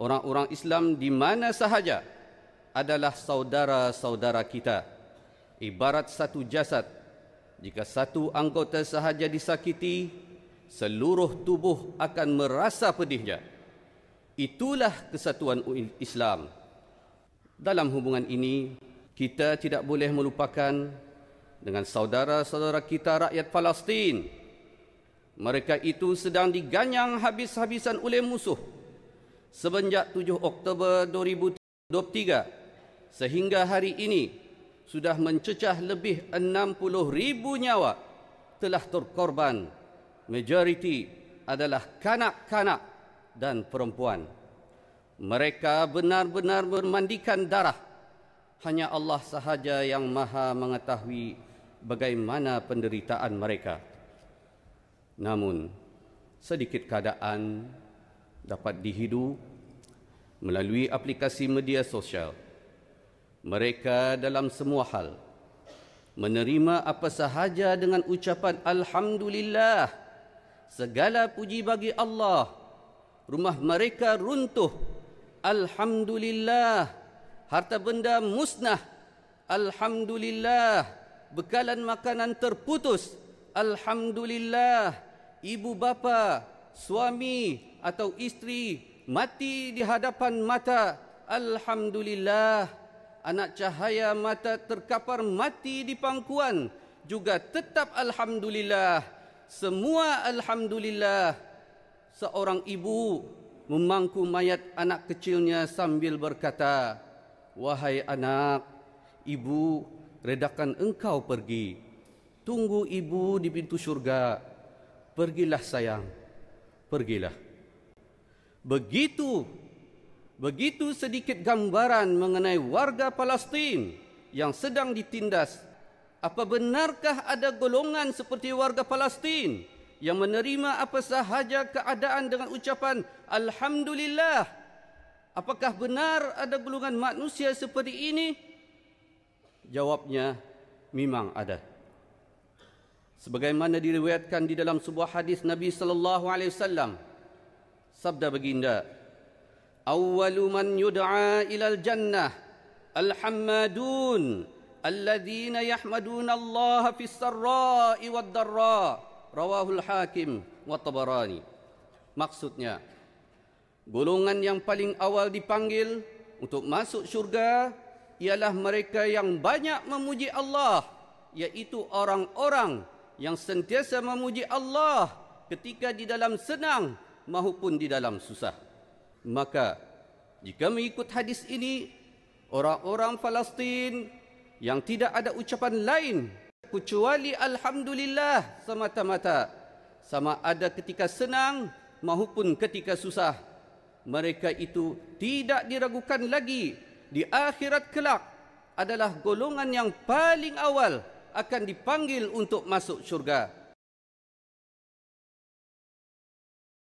orang-orang Islam di mana sahaja adalah saudara-saudara kita. Ibarat satu jasad, jika satu anggota sahaja disakiti, seluruh tubuh akan merasa pedihnya. Itulah kesatuan Islam. Dalam hubungan ini, kita tidak boleh melupakan dengan saudara-saudara kita rakyat Palestin. Mereka itu sedang diganyang habis-habisan oleh musuh semenjak 7 Oktober 2023 sehingga hari ini sudah mencecah lebih 60,000 nyawa telah terkorban. Majoriti adalah kanak-kanak dan perempuan. Mereka benar-benar bermandikan darah. Hanya Allah sahaja yang maha mengetahui bagaimana penderitaan mereka. Namun, sedikit keadaan dapat dihidu melalui aplikasi media sosial. Mereka dalam semua hal menerima apa sahaja dengan ucapan Alhamdulillah. Segala puji bagi Allah. Rumah mereka runtuh. Alhamdulillah. Harta benda musnah. Alhamdulillah. Bekalan makanan terputus. Alhamdulillah. Ibu bapa, suami atau isteri mati di hadapan mata. Alhamdulillah. Anak cahaya mata terkapar mati di pangkuan. Juga tetap Alhamdulillah. Semua Alhamdulillah. Seorang ibu memangku mayat anak kecilnya sambil berkata, "Wahai anak, ibu redakan engkau pergi. Tunggu ibu di pintu syurga. Pergilah sayang, pergilah." Begitu sedikit gambaran mengenai warga Palestin yang sedang ditindas. Apa benarkah ada golongan seperti warga Palestin yang menerima apa sahaja keadaan dengan ucapan Alhamdulillah? Apakah benar ada golongan manusia seperti ini? Jawabnya, memang ada. Sebagaimana diriwayatkan di dalam sebuah hadis Nabi sallallahu alaihi wasallam, sabda baginda, "Awwalu man yud'a ilal jannah al-hammadun alladzina yahmaduna Allah fis sarra'i wad darra." Rawahul Hakim wa Tabarani. Maksudnya, golongan yang paling awal dipanggil untuk masuk syurga ialah mereka yang banyak memuji Allah, iaitu orang-orang yang sentiasa memuji Allah ketika di dalam senang maupun di dalam susah. Maka, jika mengikut hadis ini, orang-orang Palestin yang tidak ada ucapan lain kecuali Alhamdulillah semata-mata, sama ada ketika senang maupun ketika susah, mereka itu tidak diragukan lagi di akhirat kelak adalah golongan yang paling awal akan dipanggil untuk masuk syurga.